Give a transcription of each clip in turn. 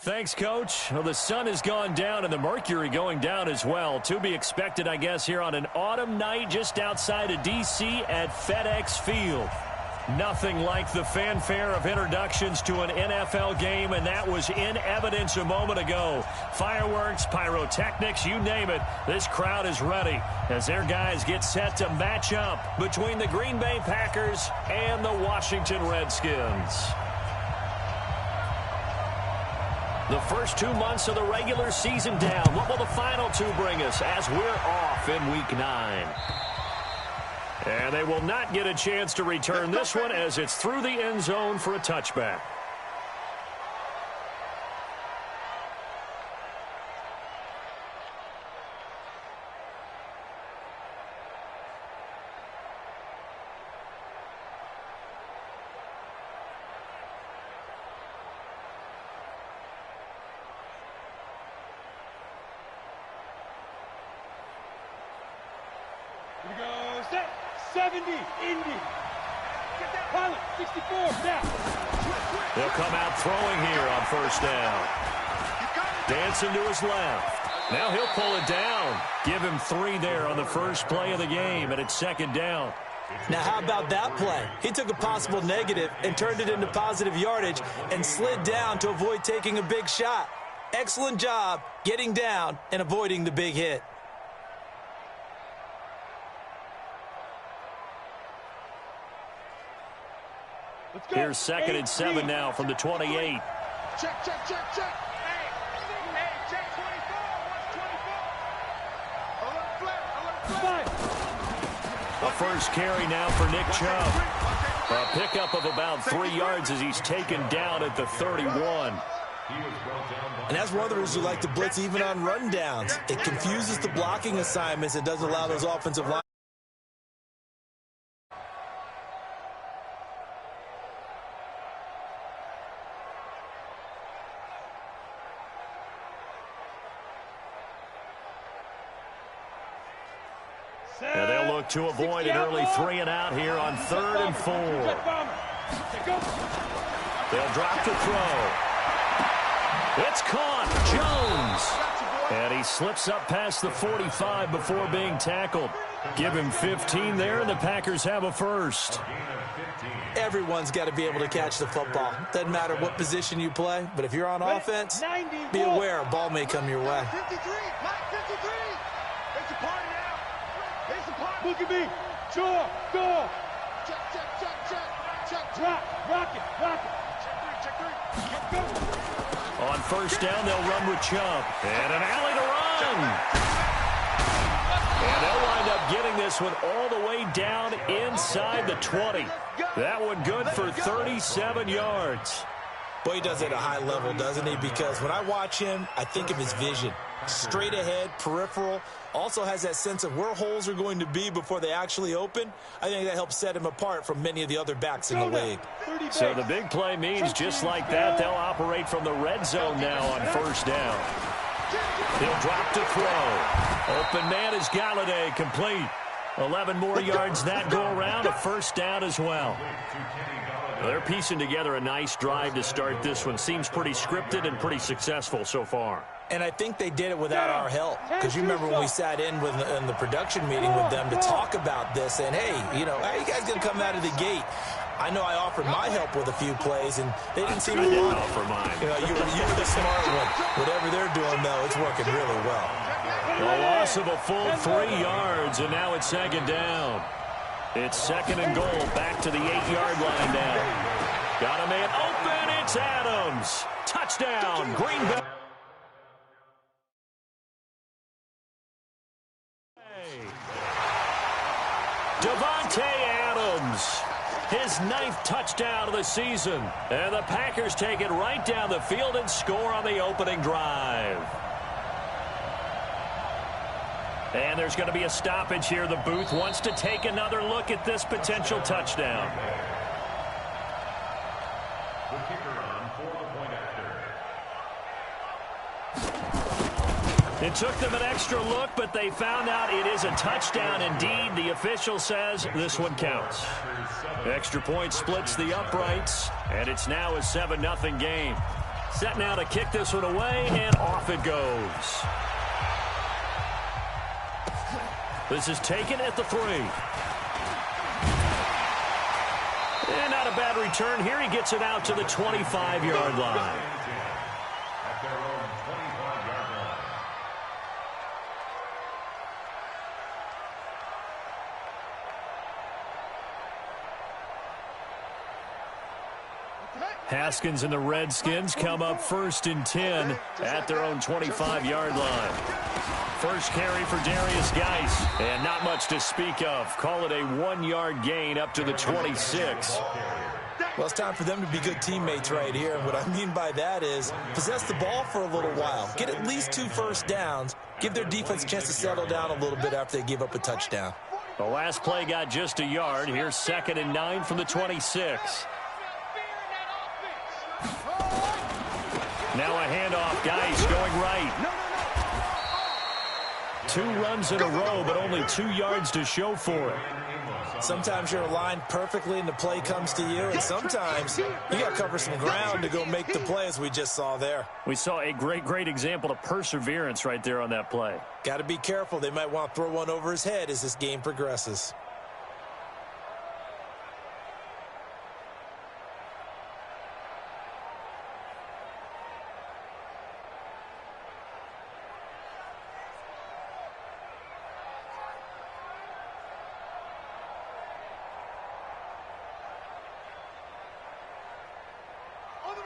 Thanks, Coach. Well, the sun has gone down and the mercury going down as well. To be expected, I guess, here on an autumn night just outside of D.C. at FedEx Field. Nothing like the fanfare of introductions to an NFL game, and that was in evidence a moment ago. Fireworks, pyrotechnics, you name it. This crowd is ready as their guys get set to match up between the Green Bay Packers and the Washington Redskins. The first 2 months of the regular season down. What will the final two bring us as we're off in Week 9? And they will not get a chance to return this one as it's through the end zone for a touchback. Here we go, set, 70, Indy. Get that pilot, 64, now. They'll come out throwing here on first down. Dancing to his left. Now he'll pull it down. Give him 3 there on the first play of the game, and it's second down. Now, how about that play? He took a possible negative and turned it into positive yardage and slid down to avoid taking a big shot. Excellent job getting down and avoiding the big hit. Here's 2nd and 7 now from the 28. Check, check, check, check. Hey, check 24. What's 24? Alert flat. A first carry now for Nick Chubb. A pickup of about 3 yards as he's taken down at the 31. And that's one of the reasons you like to blitz even on run downs. It confuses the blocking assignments. It doesn't allow those offensive line. And they'll look to avoid an early 3 and out here on 3rd and 4. They'll drop to throw. It's caught. Jones. And he slips up past the 45 before being tackled. Give him 15 there, and the Packers have a first. Everyone's got to be able to catch the football. Doesn't matter what position you play, but if you're on offense, be aware a ball may come your way. 53, 53. It's a party now. It's a party. Look at me. Sure, go. Check, check, check, check, check. Drop, rock it. Check 3, check 3. Go. On first down, they'll run with Chubb. And an alley to run. And they'll wind up getting this one all the way down inside the 20. That one good for 37 yards. Boy, he does it at a high level, doesn't he? Because when I watch him, I think of his vision. Straight ahead, peripheral. Also has that sense of where holes are going to be before they actually open. I think that helps set him apart from many of the other backs in the league. So the big play means just like that, they'll operate from the red zone now on first down. He'll drop to throw. Open man is Galladay, complete. 11 more yards that go around, a first down as well. They're piecing together a nice drive to start this one. Seems pretty scripted and pretty successful so far. And I think they did it without our help. Because you remember when we sat in the production meeting with them to talk about this, and hey, you know, how are you guys going to come out of the gate? I know I offered my help with a few plays, and they didn't seem to want it. Offer mine. You know, you were the smart one. Whatever they're doing, though, it's working really well. A loss of a full 3 yards, and now it's second down. It's 2nd and goal, back to the 8-yard line now. Got a man open, it's Adams. Touchdown, Green Bay. Davante Adams, his 9th touchdown of the season. And the Packers take it right down the field and score on the opening drive. And there's going to be a stoppage here. The booth wants to take another look at this potential touchdown. The kicker on for the point after. It took them an extra look, but they found out it is a touchdown indeed. The official says this one counts. Extra point splits the uprights, and it's now a 7-0 game. Set now to kick this one away, and off it goes. This is taken at the 3. And not a bad return here. He gets it out to the 25-yard line. At their own 25-yard line. Haskins and the Redskins come up 1st and 10 at their own 25-yard line. First carry for Darius Geis, and not much to speak of. Call it a 1-yard gain up to the 26. Well, it's time for them to be good teammates right here. And what I mean by that is possess the ball for a little while. Get at least 2 first downs. Give their defense a chance to settle down a little bit after they give up a touchdown. The last play got just a yard. Here's 2nd and 9 from the 26. Now a handoff. Geis going right. 2 runs in a row, but only 2 yards to show for it. Sometimes you're aligned perfectly and the play comes to you, and sometimes you got to cover some ground to go make the play, as we just saw there. We saw a great example of perseverance right there on that play. Got to be careful. They might want to throw one over his head as this game progresses.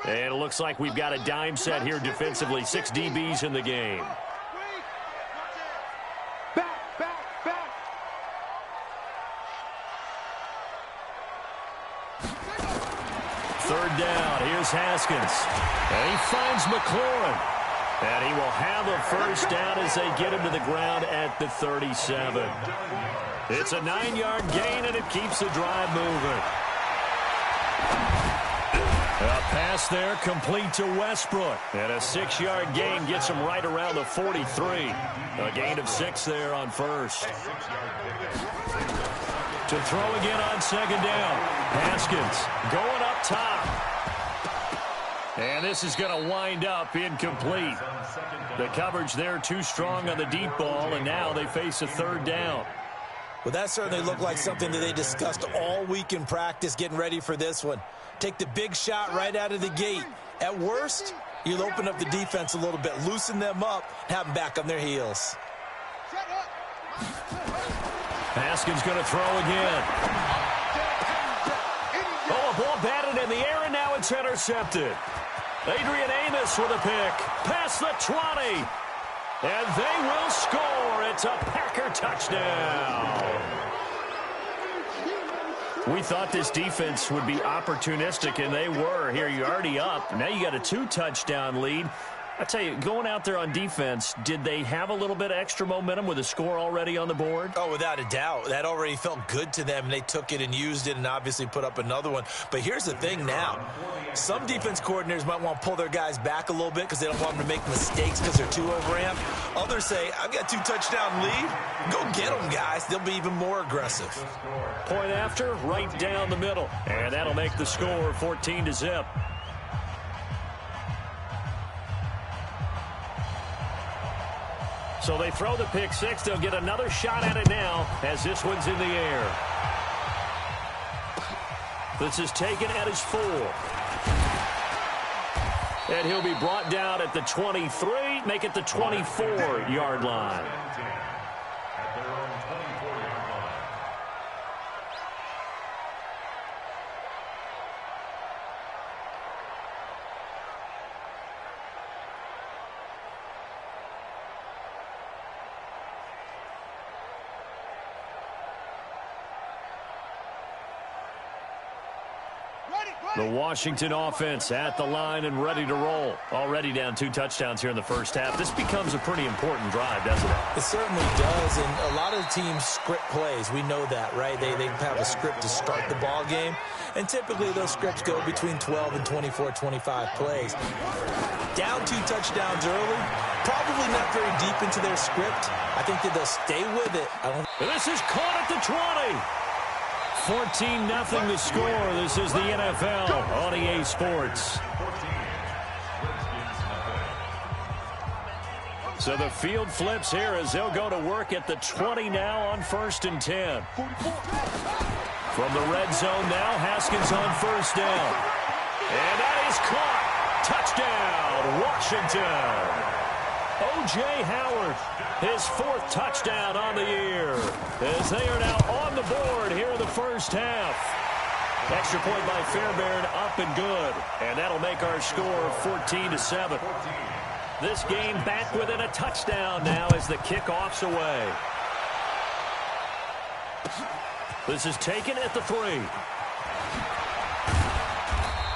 And it looks like we've got a dime set here defensively. 6 DBs in the game. Back. 3rd down. Here's Haskins. And he finds McLaurin. And he will have a first down as they get him to the ground at the 37. It's a 9-yard gain, and it keeps the drive moving. A pass there complete to Westbrook. And a 6-yard gain gets him right around the 43. A gain of 6 there on first. To throw again on 2nd down. Haskins going up top. And this is going to wind up incomplete. The coverage there too strong on the deep ball, and now they face a 3rd down. Well, that certainly looked like something that they discussed all week in practice getting ready for this one. Take the big shot right out of the gate. At worst, you'll open up the defense a little bit, loosen them up, have them back on their heels. Haskins going to throw again. Oh, a ball batted in the air, and now it's intercepted. Adrian Amos with a pick. Past the 20. And they will score. It's a Packer touchdown. We thought this defense would be opportunistic, and they were. Here, you're already up. Now you got a 2-touchdown lead. I tell you, going out there on defense, did they have a little bit of extra momentum with a score already on the board? Oh, without a doubt. That already felt good to them, and they took it and used it and obviously put up another one. But here's the thing now. Some defense coordinators might want to pull their guys back a little bit because they don't want them to make mistakes because they're too overamped. Others say, I've got 2-touchdown lead. Go get them, guys. They'll be even more aggressive. Point after, right down the middle. And that'll make the score 14-0. So they throw the pick 6. They'll get another shot at it now as this one's in the air. This is taken at his 4. And he'll be brought down at the 23, make it the 24-yard line. At their own 24-yard line. The Washington offense at the line and ready to roll. Already down 2 touchdowns here in the first half. This becomes a pretty important drive, doesn't it? It certainly does, and a lot of teams script plays. We know that, right? They have a script to start the ball game, and typically those scripts go between 12 and 24, 25 plays. Down 2 touchdowns early, probably not very deep into their script. I think that they'll stay with it. This is caught at the 20. 14-0 the score. This is the NFL on EA Sports. So the field flips here as they'll go to work at the 20 now on 1st and 10. From the red zone now, Haskins on 1st down. And that is caught. Touchdown, Washington. O.J. Howard, his 4th touchdown on the year, as they are now on the board here in the first half. Extra point by Fairbairn, up and good. And that'll make our score 14-7. This game back within a touchdown now as the kickoff's away. This is taken at the 3.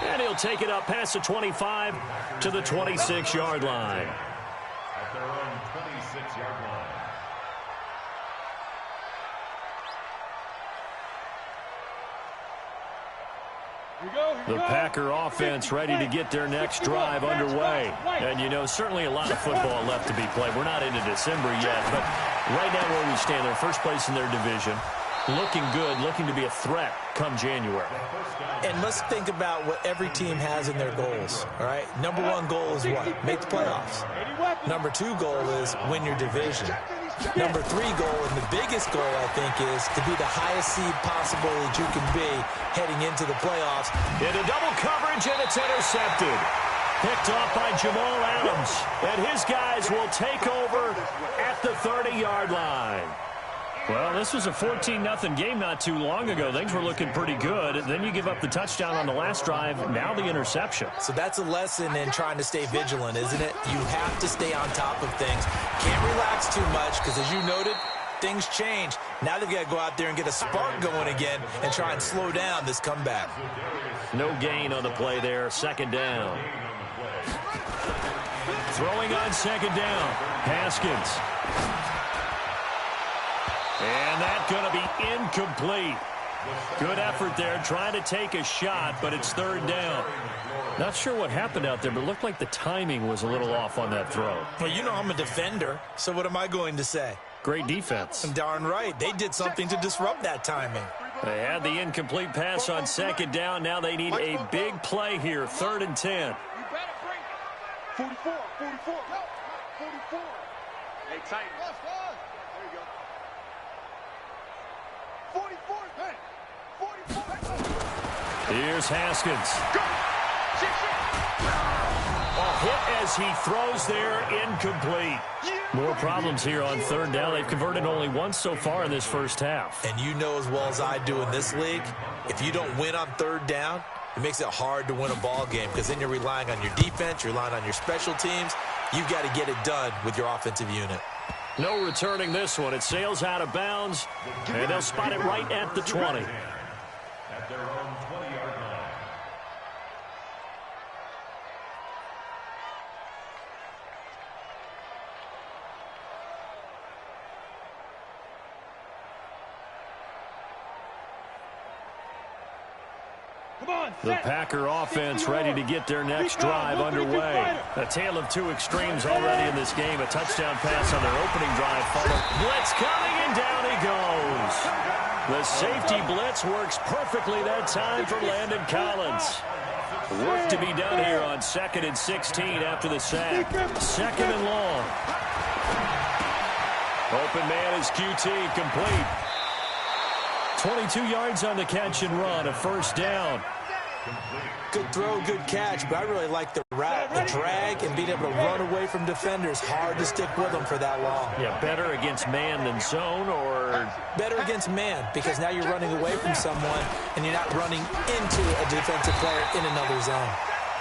And he'll take it up past the 25 to the 26-yard line. At their own 26-yard line. The Packer offense ready to get their next drive underway. And, you know, certainly a lot of football left to be played. We're not into December yet, but right now where we stand, they're first place in their division. Looking good, looking to be a threat come January. And let's think about what every team has in their goals, all right? Number 1 goal is what? Make the playoffs. Number 2 goal is win your division. Number 3 goal, and the biggest goal, I think, is to be the highest seed possible that you can be heading into the playoffs. Into double coverage, and it's intercepted. Picked off by Jamal Adams. And his guys will take over at the 30-yard line. Well, this was a 14-0 game not too long ago. Things were looking pretty good. Then you give up the touchdown on the last drive. Now the interception. So that's a lesson in trying to stay vigilant, isn't it? You have to stay on top of things. Can't relax too much because, as you noted, things change. Now they've got to go out there and get a spark going again and try and slow down this comeback. No gain on the play there. 2nd down. Throwing on 2nd down. Haskins. And that's going to be incomplete. Good effort there, trying to take a shot, but it's 3rd down. Not sure what happened out there, but it looked like the timing was a little off on that throw. Well, you know I'm a defender, so what am I going to say? Great defense. Darn right. They did something to disrupt that timing. They had the incomplete pass on 2nd down. Now they need a big play here, 3rd and 10. You better bring it. 44, 44, 44. Hey, tight. There you go. 44, hey, 44. Here's Haskins. A hit as he throws there, incomplete. More problems here on 3rd down. They've converted only once so far in this first half. And you know as well as I do in this league, if you don't win on 3rd down, it makes it hard to win a ball game because then you're relying on your defense, you're relying on your special teams. You've got to get it done with your offensive unit. No returning this one. It sails out of bounds, and they'll spot it right at the 20. At their own 20-yard line. The Packer offense ready to get their next drive underway. A tale of 2 extremes already in this game. A touchdown pass on their opening drive followed. Blitz coming, and down he goes. The safety blitz works perfectly that time for Landon Collins. Work to be done here on 2nd and 16 after the sack. 2nd and long. Open man is QT, complete. 22 yards on the catch and run, a 1st down. Good throw, good catch, but I really like the route, the drag, and being able to run away from defenders. Hard to stick with them for that long. Yeah, better against man than zone, or? Better against man, because now you're running away from someone, and you're not running into a defensive player in another zone.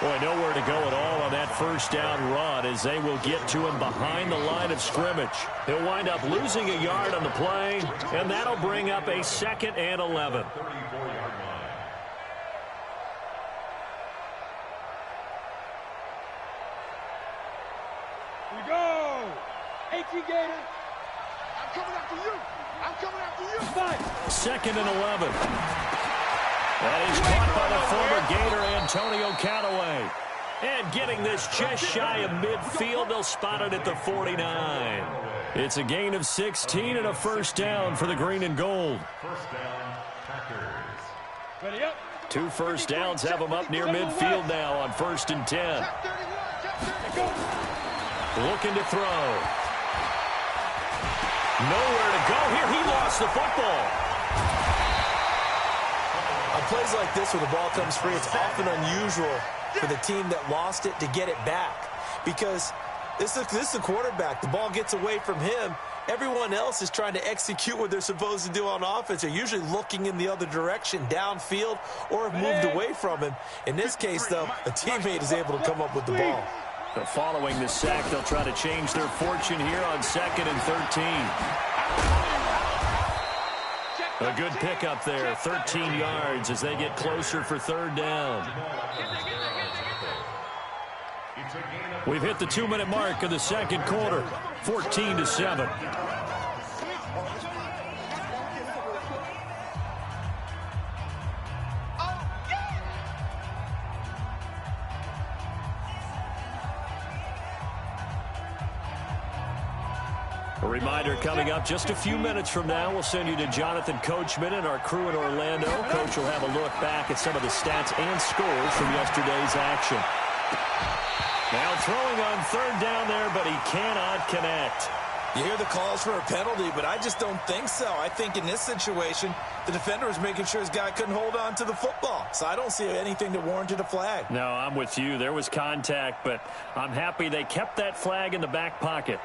Boy, nowhere to go at all on that 1st down run as they will get to him behind the line of scrimmage. He'll wind up losing a yard on the play, and that'll bring up a 2nd and 11. We go. 18 Gator. I'm coming after you. I'm coming after you. 2nd and 11. That is caught by the former Gator, Antonio Callaway. And getting this just shy of midfield, they'll spot it at the 49. It's a gain of 16 and a 1st down for the green and gold. 1st down, Packers. Ready up. 2 1st downs have them up near midfield now on 1st and 10. Looking to throw. Nowhere to go here. He lost the football. On plays like this where the ball comes free, it's often unusual for the team that lost it to get it back. Because this is the quarterback. The ball gets away from him. Everyone else is trying to execute what they're supposed to do on offense. They're usually looking in the other direction, downfield, or have moved away from him. In this case, though, a teammate is able to come up with the ball. But following the sack, they'll try to change their fortune here on 2nd and 13. A good pickup there, 13 yards as they get closer for 3rd down. We've hit the 2-minute mark of the 2nd quarter, 14-7. A reminder coming up just a few minutes from now, we'll send you to Jonathan Coachman and our crew in Orlando. Coach will have a look back at some of the stats and scores from yesterday's action. Now throwing on 3rd down there, but he cannot connect. You hear the calls for a penalty, but I just don't think so. I think in this situation, the defender was making sure his guy couldn't hold on to the football. So I don't see anything that warranted a flag. No, I'm with you. There was contact, but I'm happy they kept that flag in the back pocket.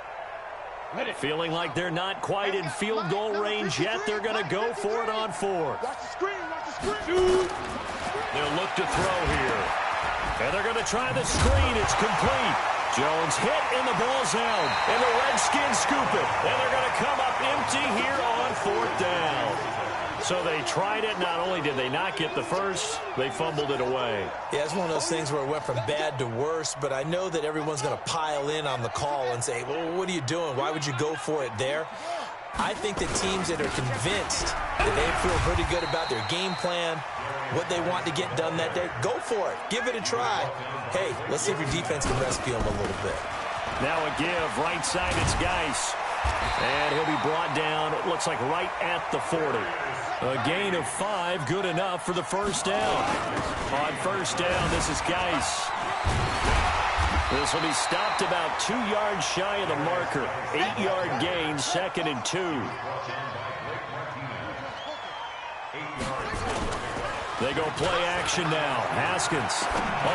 Feeling like they're not quite in field goal range yet. They're going to go for it on 4th. Watch the screen, watch the screen. They'll look to throw here. And they're going to try the screen. It's complete. Jones hit, and the ball's out. And the Redskins scoop it. And they're going to come up empty here on 4th down. So they tried it. Not only did they not get the first, they fumbled it away. Yeah, it's one of those things where it went from bad to worse, but I know that everyone's going to pile in on the call and say, well, what are you doing? Why would you go for it there? I think the teams that are convinced that they feel pretty good about their game plan, what they want to get done that day, go for it. Give it a try. Hey, let's see if your defense can rescue them a little bit. Now a give. Right side, it's Geis. And he'll be brought down, it looks like right at the 40. A gain of 5, good enough for the 1st down. On 1st down, this is Geis. This will be stopped about 2 yards shy of the marker. 8-yard gain, 2nd and 2. They go play action now. Haskins.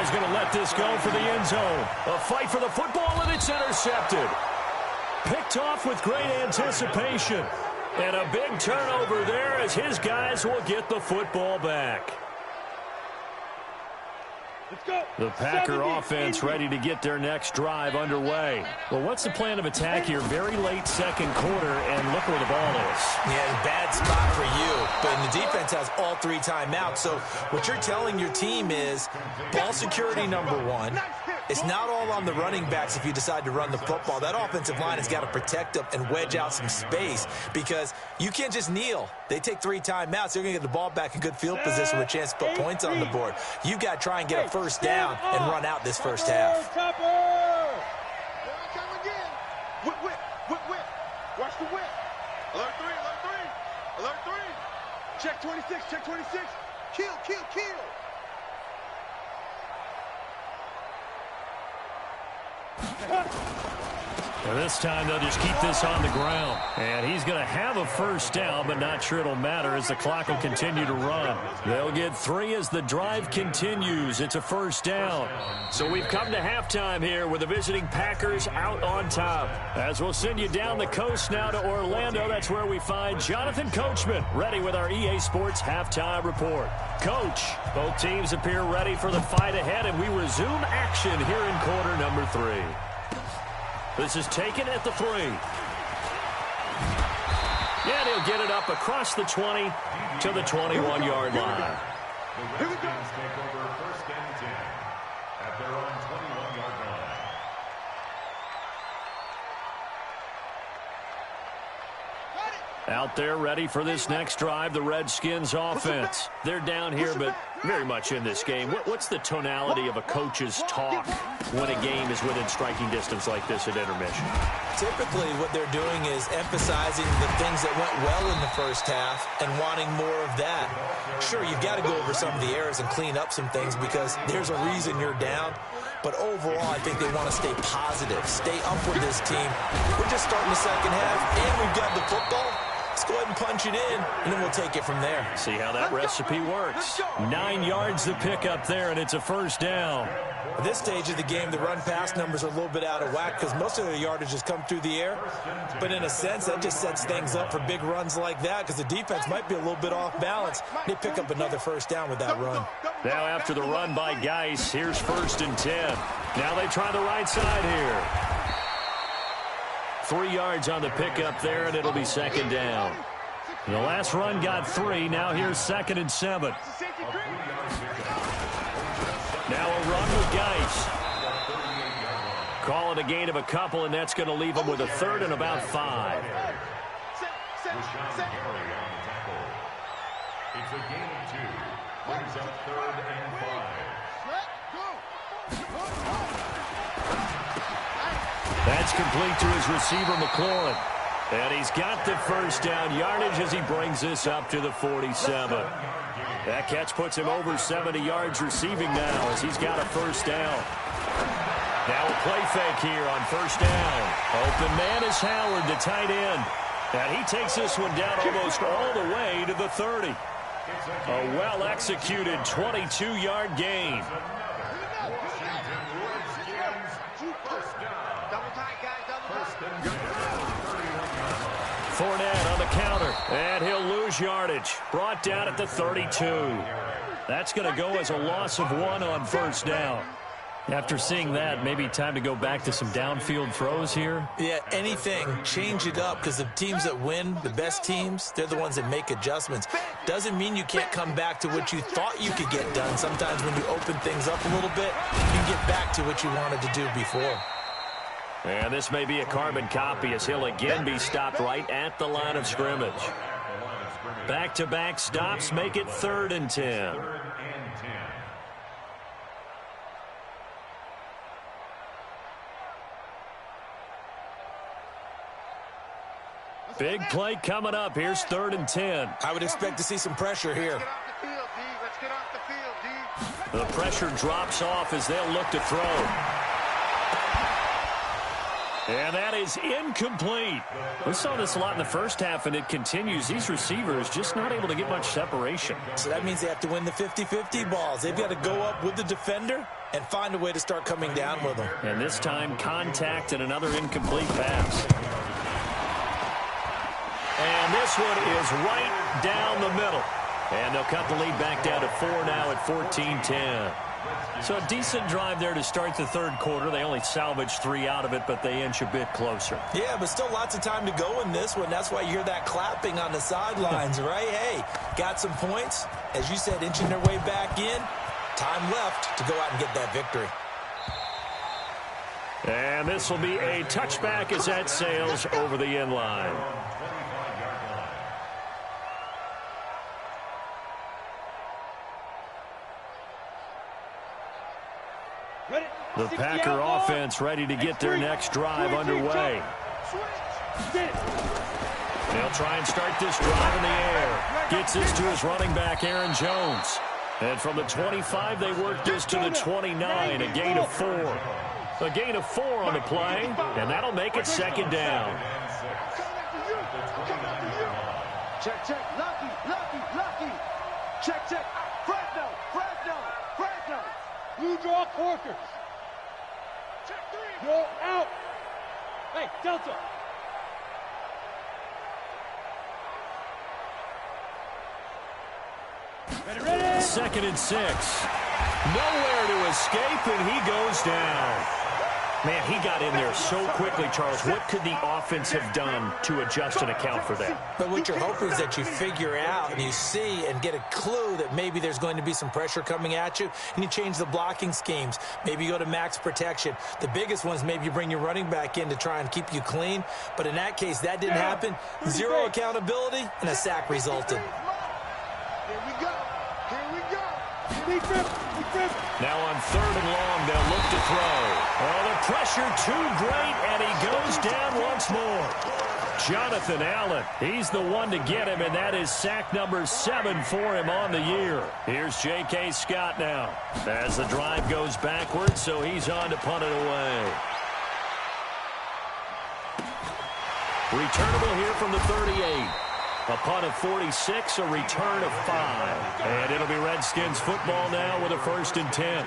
He's going to let this go for the end zone. A fight for the football, and it's intercepted. Picked off with great anticipation. And a big turnover there as his guys will get the football back. The Packer offense ready to get their next drive underway. Well, what's the plan of attack here? Very late 2nd quarter, and look where the ball is. Yeah, bad spot for you. But the defense has all 3 timeouts. So what you're telling your team is ball security #1. It's not all on the running backs if you decide to run the football. That offensive line has got to protect them and wedge out some space because you can't just kneel. They take 3 timeouts. They're going to get the ball back in good field position with a chance to put points on the board. You've got to try and get a 1st down and run out this 1st half. Whip, whip, whip, whip. Watch the whip. Alert 3, alert 3. Alert 3. Check 26, check 26. Kill, kill, kill. And this time they'll just keep this on the ground. And he's going to have a 1st down, but not sure it'll matter as the clock will continue to run. They'll get 3 as the drive continues. It's a 1st down. So we've come to halftime here with the visiting Packers out on top. As we'll send you down the coast now to Orlando, that's where we find Jonathan Coachman ready with our EA Sports halftime report. Coach, both teams appear ready for the fight ahead, and we resume action here in quarter number 3. This is taken at the 3. And he'll get it up across the 20 to the 21-yard line. The Redskins take over 1st and 10 at their own 21-yard line. Out there ready for this next drive, the Redskins offense. They're down here, but very much in this game. What's the tonality of a coach's talk when a game is within striking distance like this at intermission? Typically, what they're doing is emphasizing the things that went well in the 1st half and wanting more of that. Sure, you've got to go over some of the errors and clean up some things because there's a reason you're down. But overall, I think they want to stay positive, stay up with this team. We're just starting the second half, and we've got the football. Let's go ahead and punch it in, and then we'll take it from there. See how that recipe works. 9 yards to pick up there, and it's a first down. At this stage of the game, the run-pass numbers are a little bit out of whack because most of their yardage has come through the air. But in a sense, that just sets things up for big runs like that because the defense might be a little bit off balance. They pick up another first down with that run. Now after the run by Geis, here's 1st and 10. Now they try the right side here. 3 yards on the pickup there, and it'll be 2nd down. The last run got 3. Now here's 2nd and 7. Now a run with Geis. Call it a gain of a couple, and that's going to leave him with a 3rd and about 5. It's a gain of 2. Brings up 3rd and 5. That's complete to his receiver, McLaurin. And he's got the first down yardage as he brings this up to the 47. That catch puts him over 70 yards receiving now as he's got a first down. Now a play fake here on 1st down. Open man is Howard, the tight end. And he takes this one down almost all the way to the 30. A well-executed 22-yard gain. Fournette on the counter, and he'll lose yardage. Brought down at the 32. That's going to go as a loss of 1 on 1st down. After seeing that, maybe time to go back to some downfield throws here. Yeah, anything. Change it up because the teams that win, the best teams, they're the ones that make adjustments. Doesn't mean you can't come back to what you thought you could get done. Sometimes when you open things up a little bit, you can get back to what you wanted to do before. And this may be a carbon copy as he'll again be stopped right at the line of scrimmage. Back-to-back stops make it 3rd and 10. Big play coming up. Here's 3rd and 10. I would expect to see some pressure here. The pressure drops off as they'll look to throw. And that is incomplete. We saw this a lot in the first half, and it continues. These receivers just not able to get much separation. So that means they have to win the 50-50 balls. They've got to go up with the defender and find a way to start coming down with them. And this time, contact and another incomplete pass. And this one is right down the middle. And they'll cut the lead back down to 4 now at 14-10. So a decent drive there to start the 3rd quarter. They only salvaged 3 out of it, but they inch a bit closer. Yeah, but still lots of time to go in this one. That's why you hear that clapping on the sidelines, right? Hey, got some points. As you said, inching their way back in. Time left to go out and get that victory. And this will be a touchback as that sails over the end line. The Packer offense ready to get their next drive underway. They'll try and start this drive in the air. Gets this to his running back, Aaron Jones. And from the 25, they work this to the 29, a gain of 4. A gain of 4 on the play, and that'll make it 2nd down. Check, check, Lucky. Check, check, Fresno. Blue draw Corker. Check 3. Go out. Hey, Delta. Ready. 2nd and 6. Nowhere to escape, and he goes down. Man, he got in there so quickly, Charles. What could the offense have done to adjust and account for that? But what you're hoping is that you figure out and you see and get a clue that maybe there's going to be some pressure coming at you, and you change the blocking schemes. Maybe you go to max protection. The biggest ones, maybe you bring your running back in to try and keep you clean. But in that case, that didn't happen. 0 accountability, and a sack resulted. Here we go. Now on 3rd and long, they'll look to throw. Oh, the pressure too great, and he goes down once more. Jonathan Allen, he's the one to get him, and that is sack number 7 for him on the year. Here's J.K. Scott now as the drive goes backwards, so he's on to punt it away. Returnable here from the 38. A punt of 46, a return of 5. And it'll be Redskins football now with a 1st and 10.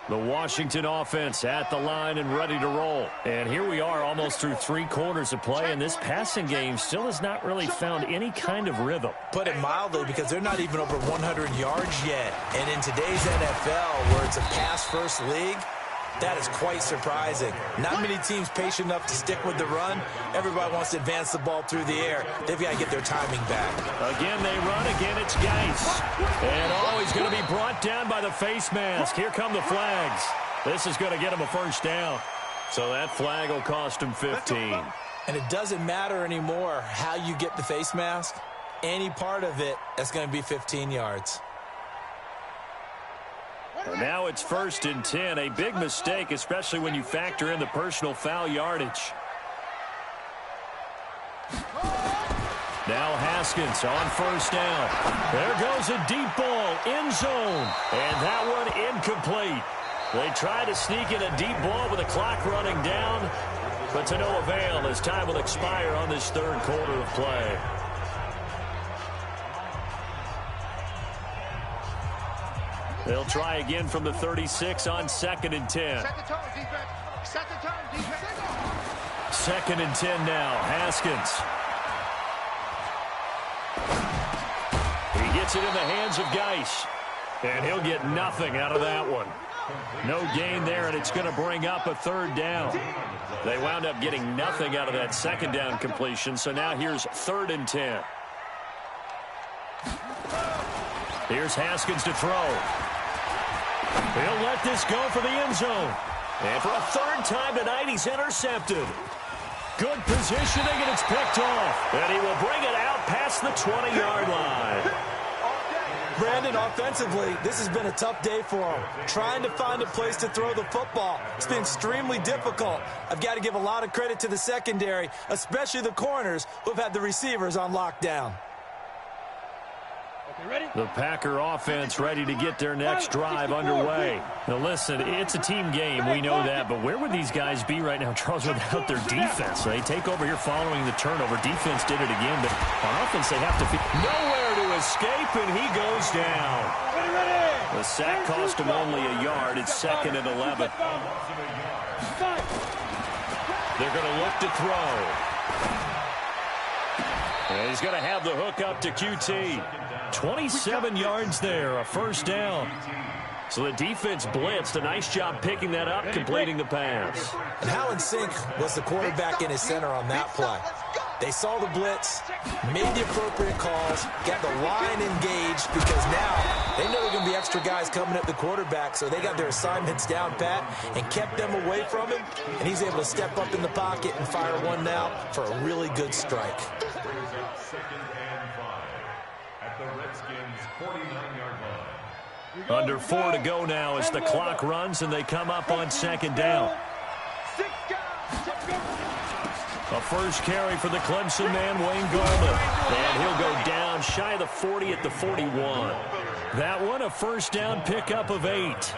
The Washington offense at the line and ready to roll. And here we are almost through 3 quarters of play, and this passing game still has not really found any kind of rhythm. Put it mildly, because they're not even over 100 yards yet. And in today's NFL, where it's a pass-first league, that is quite surprising. Not many teams patient enough to stick with the run. Everybody wants to advance the ball through the air. They've got to get their timing back. Again, they run. Again, it's Geis. And he's going to be brought down by the face mask. Here come the flags. This is going to get him a 1st down. So that flag will cost him 15. And it doesn't matter anymore how you get the face mask. Any part of it, that's going to be 15 yards. And now it's 1st and 10. A big mistake, especially when you factor in the personal foul yardage. Now Haskins on 1st down. There goes a deep ball, end zone. And that one incomplete. They try to sneak in a deep ball with the clock running down, but to no avail as time will expire on this 3rd quarter of play. They'll try again from the 36 on 2nd and 10. Set the tone, defense. Set the tone, defense. 2nd and 10 now. Haskins. He gets it in the hands of Geis. And he'll get nothing out of that one. No gain there, and it's going to bring up a 3rd down. They wound up getting nothing out of that 2nd down completion, so now here's 3rd and 10. Here's Haskins to throw. He'll let this go for the end zone. And for a 3rd time tonight, he's intercepted. Good positioning, and it's picked off. And he will bring it out past the 20-yard line. Brandon, offensively, this has been a tough day for him. Trying to find a place to throw the football. It's been extremely difficult. I've got to give a lot of credit to the secondary, especially the corners who've had the receivers on lockdown. The Packer offense ready to get their next drive underway. Now listen, it's a team game, we know that, but where would these guys be right now, Charles, without their defense? They take over here following the turnover. Defense did it again, but on offense they have to nowhere to escape, and he goes down. The sack cost him only a yard. It's 2nd and 11. They're going to look to throw. And he's going to have the hook up to QT. 27 yards there, a 1st down. So the defense blitzed. A nice job picking that up, completing the pass. And how in sync was the quarterback in his center on that play? They saw the blitz, made the appropriate calls, got the line engaged, because now they know there are going to be extra guys coming at the quarterback, so they got their assignments down pat and kept them away from him, and he's able to step up in the pocket and fire one now for a really good strike. Under 4 to go now as the clock runs and they come up on 2nd down. A first carry for the Clemson man, Wayne Gallman. And he'll go down shy of the 40 at the 41. That one, a 1st down pickup of 8.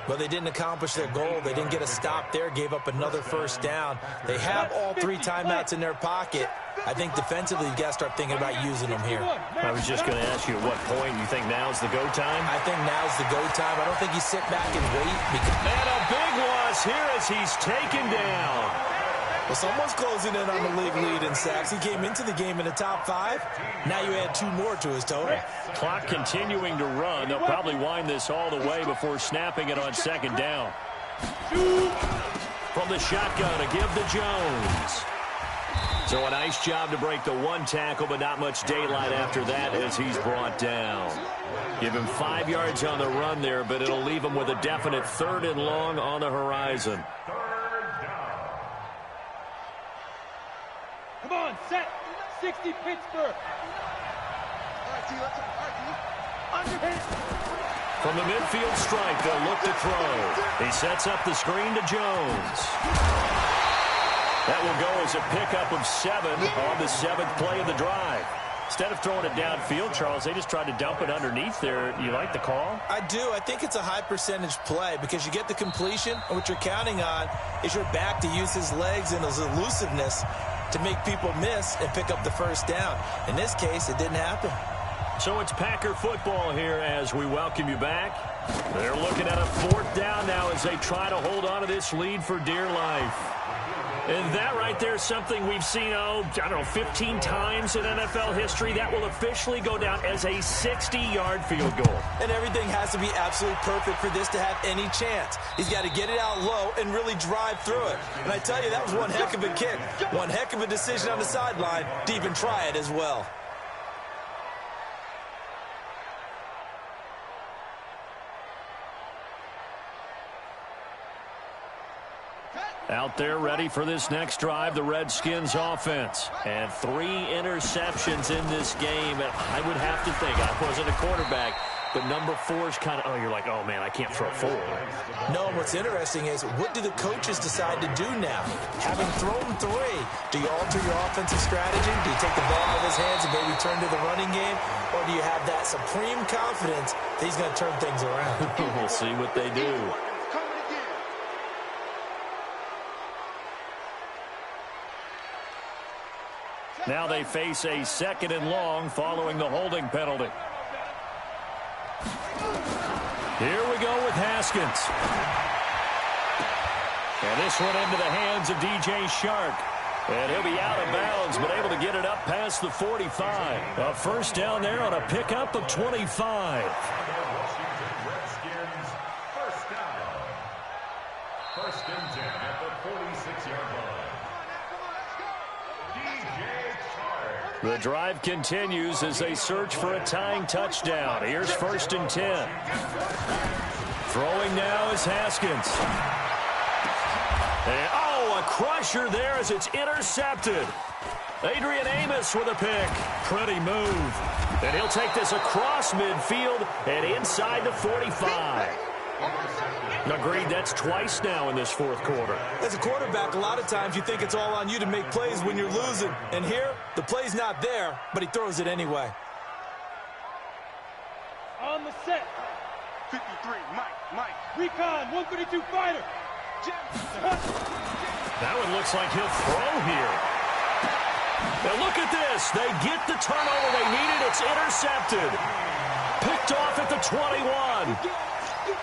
But they didn't accomplish their goal. They didn't get a stop there, gave up another 1st down. They have all 3 timeouts in their pocket. I think defensively you've got to start thinking about using them here. I was just going to ask you at what point you think now's the go time? I think now's the go time. I don't think you sit back and wait. And a big loss here as he's taken down. Well, someone's closing in on the league lead in sacks. He came into the game in the top 5. Now you add 2 more to his total. Clock continuing to run. They'll probably wind this all the way before snapping it on 2nd down. From the shotgun, a give to Jones. So a nice job to break the 1 tackle, but not much daylight after that as he's brought down. Give him 5 yards on the run there, but it'll leave him with a definite 3rd and long on the horizon. Come on, set. 60 Pittsburgh. All right, T, let's go. All right, T. From the midfield stripe, they'll look to throw. He sets up the screen to Jones. That will go as a pickup of 7 on the 7th play of the drive. Instead of throwing it downfield, Charles, they just tried to dump it underneath there. You like the call? I do. I think it's a high percentage play because you get the completion, and what you're counting on is your back to use his legs and his elusiveness to make people miss and pick up the first down. In this case, it didn't happen. So it's Packer football here as we welcome you back. They're looking at a 4th down now as they try to hold on to this lead for dear life. And that right there is something we've seen, I don't know, 15 times in NFL history. That will officially go down as a 60-yard field goal. And everything has to be absolutely perfect for this to have any chance. He's got to get it out low and really drive through it. And I tell you, that was one heck of a kick. One heck of a decision on the sideline to even try it as well. Out there ready for this next drive, the Redskins offense. And 3 interceptions in this game. And I would have to think, I wasn't a quarterback, but number 4 is kind of, you're like, oh, man, I can't throw 4. No, and what's interesting is, what do the coaches decide to do now? Having thrown 3, do you alter your offensive strategy? Do you take the ball out of his hands and maybe turn to the running game? Or do you have that supreme confidence that he's going to turn things around? We'll see what they do. Now they face a 2nd and long following the holding penalty. Here we go with Haskins. And this one into the hands of DJ Shark. And he'll be out of bounds, but able to get it up past the 45. A first down there on a pickup of 25. First down. 1st and 10 at the 46-yard line. The drive continues as they search for a tying touchdown. Here's 1st and 10. Throwing now is Haskins. And, a crusher there as it's intercepted. Adrian Amos with a pick. Pretty move. And he'll take this across midfield and inside the 45. Agreed, that's twice now in this 4th quarter. As a quarterback, a lot of times you think it's all on you to make plays when you're losing. And here, the play's not there, but he throws it anyway. On the set. 53, Mike. Recon, 132 fighter. That one looks like he'll throw here. Now look at this. They get the turnover they needed. It's intercepted. Picked off at the 21.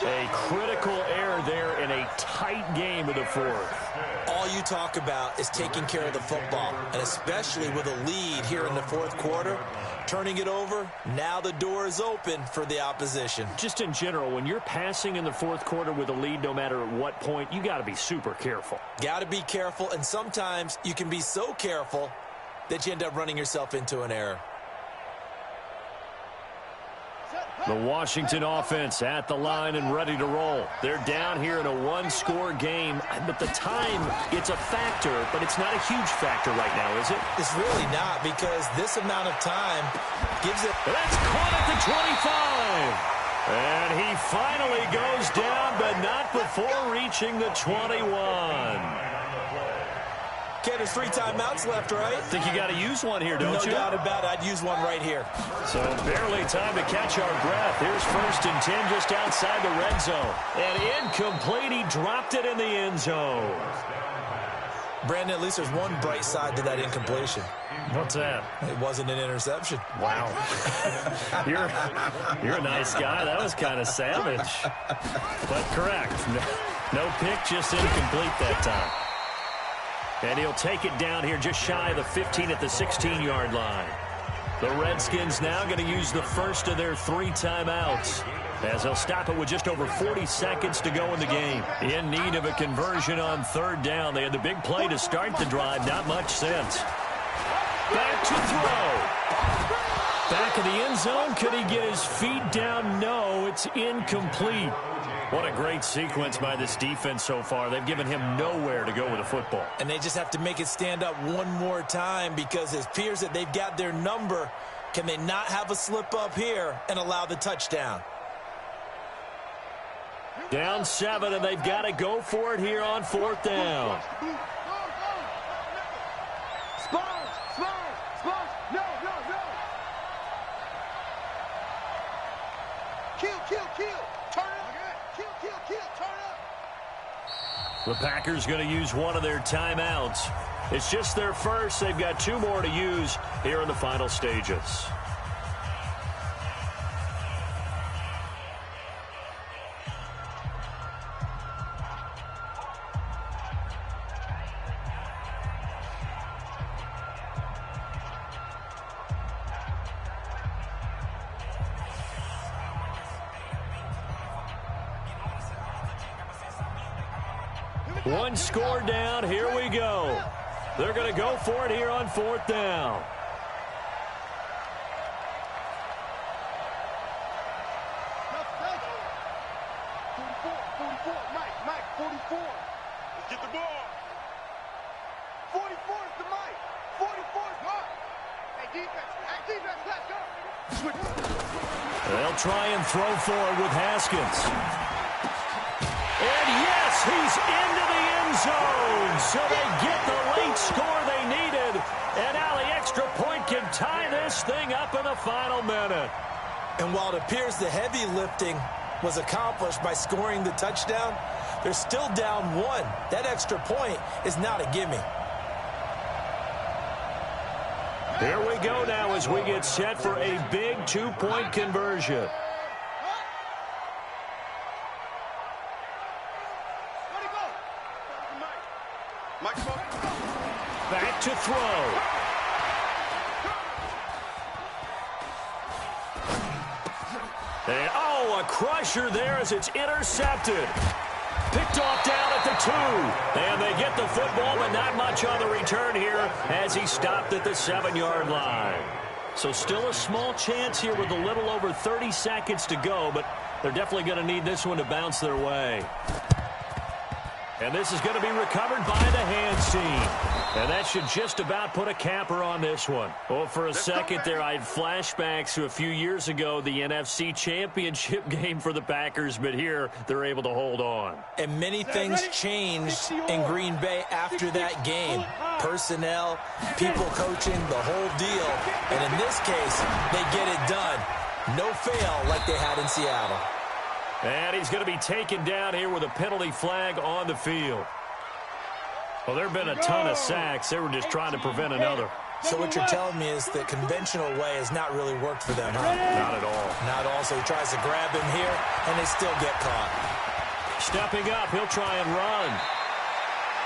A critical error there in a tight game of the 4th. All you talk about is taking care of the football, and especially with a lead here in the 4th quarter, turning it over, now the door is open for the opposition. Just in general, when you're passing in the 4th quarter with a lead, no matter at what point, you got to be super careful. Got to be careful, and sometimes you can be so careful that you end up running yourself into an error. The Washington offense at the line and ready to roll. They're down here in a 1-score game, but the time, it's a factor, but it's not a huge factor right now, is it? It's really not, because this amount of time gives it... That's caught at the 25. And he finally goes down, but not before reaching the 21. Ken, there's 3 timeouts left, right? Think you got to use one here, don't you? No doubt about it. I'd use one right here. So barely time to catch our breath. Here's 1st and 10 just outside the red zone. And incomplete. He dropped it in the end zone. Brandon, at least there's one bright side to that incompletion. What's that? It wasn't an interception. Wow. You're a nice guy. That was kind of savage. But correct. No pick, just incomplete that time. And he'll take it down here just shy of the 15 at the 16-yard line. The Redskins now going to use the first of their 3 timeouts, as they'll stop it with just over 40 seconds to go in the game. In need of a conversion on 3rd down. They had the big play to start the drive. Not much sense. Back to throw. Back in the end zone. Could he get his feet down? No, it's incomplete. What a great sequence by this defense so far. They've given him nowhere to go with the football. And they just have to make it stand up one more time, because it appears that they've got their number Can they not have a slip up here and allow the touchdown? Down 7, and they've got to go for it here on 4th down. The Packers going to use one of their timeouts. It's just their first. They've got 2 more to use here in the final stages. One score down. Here we go. They're going to go for it here on 4th down. Mike, 44. Let's get the ball. 44 is the Mike. 44 is Mike. Hey, defense, let's go. They'll try and throw forward with Haskins. And yes, he's into the end zone. So they get the late score they needed. And now the extra point can tie this thing up in the final minute. And while it appears the heavy lifting was accomplished by scoring the touchdown, they're still down 1. That extra point is not a gimme. Here we go now as we get set for a big 2-point conversion. Back to throw. And, a crusher there as it's intercepted. Picked off down at the 2. And they get the football, but not much on the return here as he stopped at the 7-yard line. So still a small chance here with a little over 30 seconds to go, but they're definitely going to need this one to bounce their way. And this is going to be recovered by the hands team. And that should just about put a capper on this one. Well, for a second there, I had flashbacks to a few years ago, the NFC Championship game for the Packers, but here they're able to hold on. And many things changed in Green Bay after that game. Personnel, people coaching, the whole deal. And in this case, they get it done. No fail like they had in Seattle. And he's going to be taken down here with a penalty flag on the field. Well, there have been a ton of sacks. They were just trying to prevent another. So what you're telling me is the conventional way has not really worked for them, huh? Not at all. Not at all. So he tries to grab him here, and they still get caught. Stepping up, he'll try and run.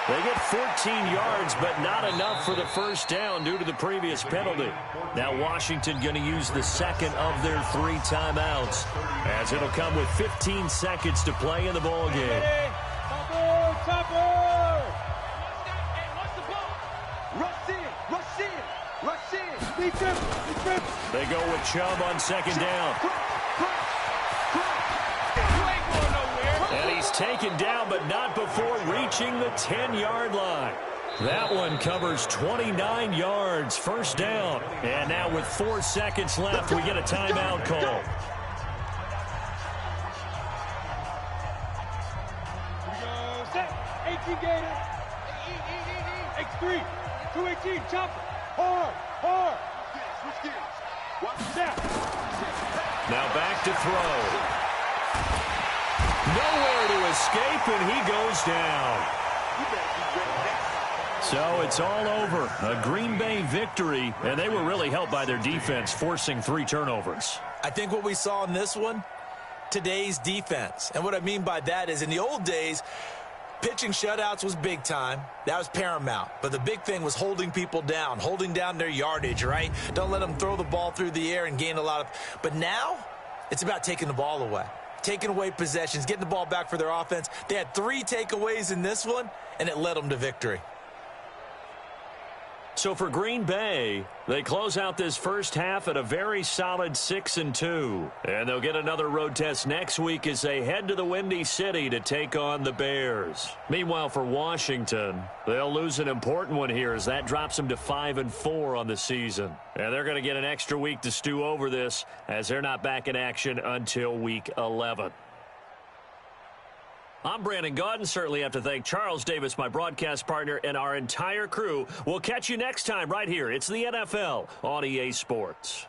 They get 14 yards, but not enough for the first down due to the previous penalty. Now Washington going to use the second of their 3 timeouts, as it'll come with 15 seconds to play in the ballgame. They go with Chubb on 2nd down. And he's taken down, but not before reaching the 10-yard line. That one covers 29 yards, 1st down. And now with 4 seconds left, we get a timeout call. Set. 18 Gator. X3. 218. Chopper. Hard. Switch gears. Watch the snap. Now back to throw. Nowhere to escape, and he goes down. So it's all over. A Green Bay victory, and they were really helped by their defense, forcing 3 turnovers. I think what we saw in this one, today's defense. And what I mean by that is in the old days, pitching shutouts was big time. That was paramount. But the big thing was holding people down, holding down their yardage, right? Don't let them throw the ball through the air and gain a lot of... But now, it's about taking the ball away. Taking away possessions, getting the ball back for their offense. They had 3 takeaways in this one, and it led them to victory. So for Green Bay, they close out this first half at a very solid 6-2. And they'll get another road test next week as they head to the Windy City to take on the Bears. Meanwhile, for Washington, they'll lose an important one here as that drops them to 5-4 on the season. And they're going to get an extra week to stew over this as they're not back in action until week 11. I'm Brandon Gaudin. Certainly have to thank Charles Davis, my broadcast partner, and our entire crew. We'll catch you next time right here. It's the NFL on EA Sports.